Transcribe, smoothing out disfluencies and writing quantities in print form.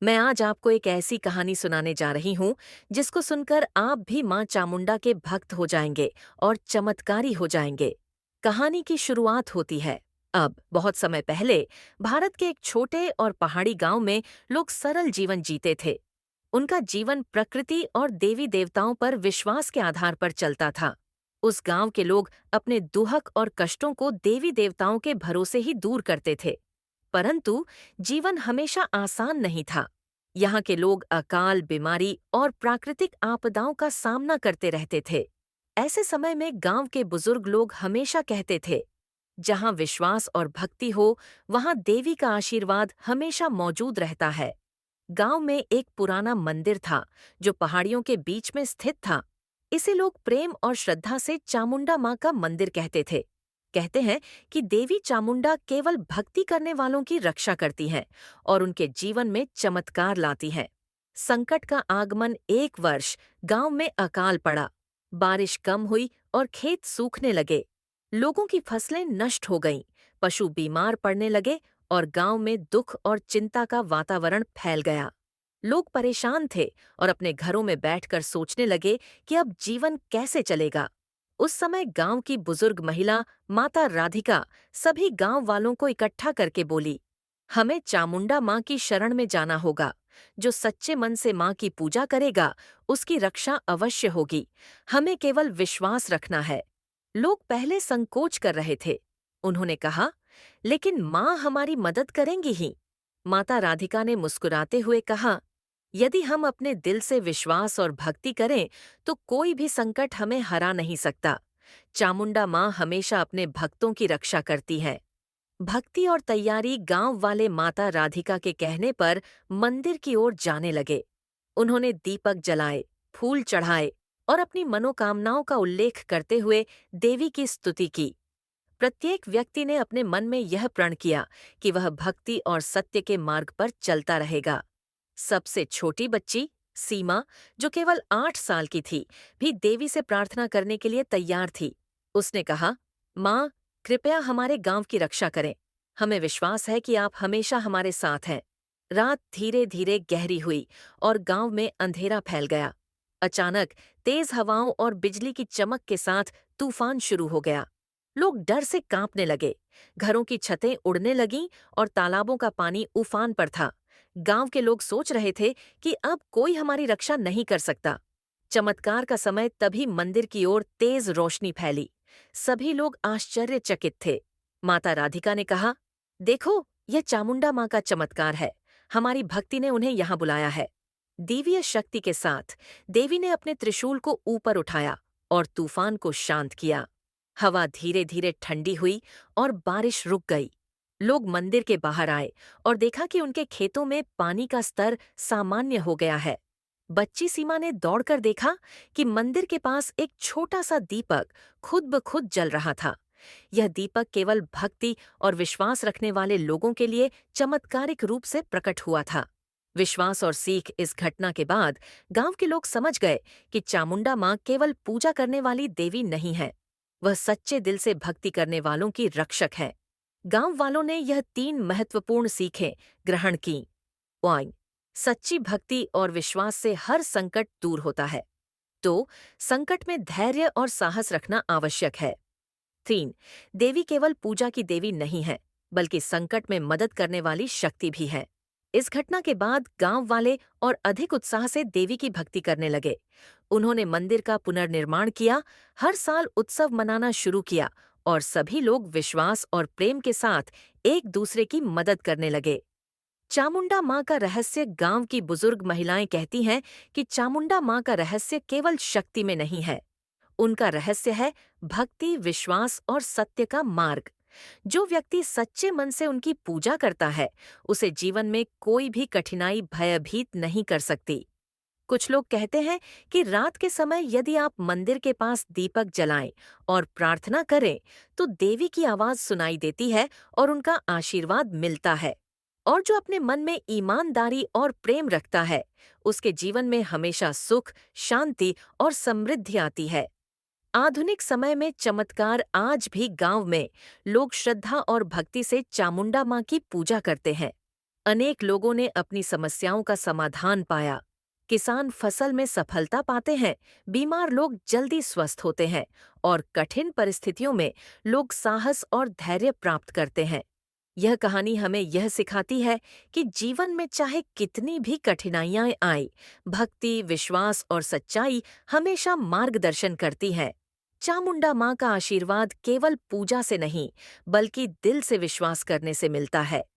मैं आज आपको एक ऐसी कहानी सुनाने जा रही हूँ जिसको सुनकर आप भी माँ चामुंडा के भक्त हो जाएंगे और चमत्कारी हो जाएंगे। कहानी की शुरुआत होती है। अब बहुत समय पहले भारत के एक छोटे और पहाड़ी गांव में लोग सरल जीवन जीते थे। उनका जीवन प्रकृति और देवी देवताओं पर विश्वास के आधार पर चलता था। उस गांव के लोग अपने दुहक और कष्टों को देवी देवताओं के भरोसे ही दूर करते थे। परंतु जीवन हमेशा आसान नहीं था। यहाँ के लोग अकाल, बीमारी और प्राकृतिक आपदाओं का सामना करते रहते थे। ऐसे समय में गांव के बुजुर्ग लोग हमेशा कहते थे, जहाँ विश्वास और भक्ति हो, वहाँ देवी का आशीर्वाद हमेशा मौजूद रहता है। गांव में एक पुराना मंदिर था जो पहाड़ियों के बीच में स्थित था। इसे लोग प्रेम और श्रद्धा से चामुंडा माँ का मंदिर कहते थे। कहते हैं कि देवी चामुंडा केवल भक्ति करने वालों की रक्षा करती हैं और उनके जीवन में चमत्कार लाती हैं। संकट का आगमन एक वर्ष गांव में अकाल पड़ा। बारिश कम हुई और खेत सूखने लगे। लोगों की फसलें नष्ट हो गईं, पशु बीमार पड़ने लगे और गांव में दुख और चिंता का वातावरण फैल गया। लोग परेशान थे और अपने घरों में बैठकर सोचने लगे कि अब जीवन कैसे चलेगा। उस समय गांव की बुजुर्ग महिला माता राधिका सभी गांव वालों को इकट्ठा करके बोली, हमें चामुंडा माँ की शरण में जाना होगा। जो सच्चे मन से माँ की पूजा करेगा, उसकी रक्षा अवश्य होगी। हमें केवल विश्वास रखना है। लोग पहले संकोच कर रहे थे। उन्होंने कहा, लेकिन माँ हमारी मदद करेंगी ही। माता राधिका ने मुस्कुराते हुए कहा, यदि हम अपने दिल से विश्वास और भक्ति करें तो कोई भी संकट हमें हरा नहीं सकता। चामुंडा माँ हमेशा अपने भक्तों की रक्षा करती है। भक्ति और तैयारी गांव वाले माता राधिका के कहने पर मंदिर की ओर जाने लगे। उन्होंने दीपक जलाए, फूल चढ़ाए और अपनी मनोकामनाओं का उल्लेख करते हुए देवी की स्तुति की। प्रत्येक व्यक्ति ने अपने मन में यह प्रण किया कि वह भक्ति और सत्य के मार्ग पर चलता रहेगा। सबसे छोटी बच्ची सीमा, जो केवल 8 साल की थी, भी देवी से प्रार्थना करने के लिए तैयार थी। उसने कहा, माँ, कृपया हमारे गांव की रक्षा करें। हमें विश्वास है कि आप हमेशा हमारे साथ हैं। रात धीरे धीरे गहरी हुई और गांव में अंधेरा फैल गया। अचानक तेज हवाओं और बिजली की चमक के साथ तूफान शुरू हो गया। लोग डर से कांपने लगे। घरों की छतें उड़ने लगीं और तालाबों का पानी उफान पर था। गांव के लोग सोच रहे थे कि अब कोई हमारी रक्षा नहीं कर सकता। चमत्कार का समय तभी मंदिर की ओर तेज रोशनी फैली। सभी लोग आश्चर्यचकित थे। माता राधिका ने कहा, देखो, यह चामुंडा माँ का चमत्कार है। हमारी भक्ति ने उन्हें यहाँ बुलाया है। दिव्य शक्ति के साथ देवी ने अपने त्रिशूल को ऊपर उठाया और तूफान को शांत किया। हवा धीरे धीरे ठंडी हुई और बारिश रुक गई। लोग मंदिर के बाहर आए और देखा कि उनके खेतों में पानी का स्तर सामान्य हो गया है। बच्ची सीमा ने दौड़कर देखा कि मंदिर के पास एक छोटा सा दीपक खुद ब खुद जल रहा था। यह दीपक केवल भक्ति और विश्वास रखने वाले लोगों के लिए चमत्कारिक रूप से प्रकट हुआ था। विश्वास और सीख इस घटना के बाद गांव के लोग समझ गए कि चामुंडा माँ केवल पूजा करने वाली देवी नहीं है, वह सच्चे दिल से भक्ति करने वालों की रक्षक है। गांव वालों ने यह 3 महत्वपूर्ण सीखें ग्रहण की। 1. सच्ची भक्ति और विश्वास से हर संकट दूर होता है। 2. संकट में धैर्य और साहस रखना आवश्यक है। 3. देवी केवल पूजा की देवी नहीं है, बल्कि संकट में मदद करने वाली शक्ति भी है। इस घटना के बाद गांव वाले और अधिक उत्साह से देवी की भक्ति करने लगे। उन्होंने मंदिर का पुनर्निर्माण किया, हर साल उत्सव मनाना शुरू किया और सभी लोग विश्वास और प्रेम के साथ एक दूसरे की मदद करने लगे। चामुंडा माँ का रहस्य गांव की बुजुर्ग महिलाएं कहती हैं कि चामुंडा माँ का रहस्य केवल शक्ति में नहीं है। उनका रहस्य है भक्ति, विश्वास और सत्य का मार्ग। जो व्यक्ति सच्चे मन से उनकी पूजा करता है, उसे जीवन में कोई भी कठिनाई भयभीत नहीं कर सकती। कुछ लोग कहते हैं कि रात के समय यदि आप मंदिर के पास दीपक जलाएं और प्रार्थना करें, तो देवी की आवाज सुनाई देती है और उनका आशीर्वाद मिलता है। और जो अपने मन में ईमानदारी और प्रेम रखता है, उसके जीवन में हमेशा सुख, शांति और समृद्धि आती है। आधुनिक समय में चमत्कार आज भी गांव में लोग श्रद्धा और भक्ति से चामुंडा माँ की पूजा करते हैं। अनेक लोगों ने अपनी समस्याओं का समाधान पाया। किसान फसल में सफलता पाते हैं, बीमार लोग जल्दी स्वस्थ होते हैं और कठिन परिस्थितियों में लोग साहस और धैर्य प्राप्त करते हैं। यह कहानी हमें यह सिखाती है कि जीवन में चाहे कितनी भी कठिनाइयां आए, भक्ति, विश्वास और सच्चाई हमेशा मार्गदर्शन करती है। चामुंडा माँ का आशीर्वाद केवल पूजा से नहीं, बल्कि दिल से विश्वास करने से मिलता है।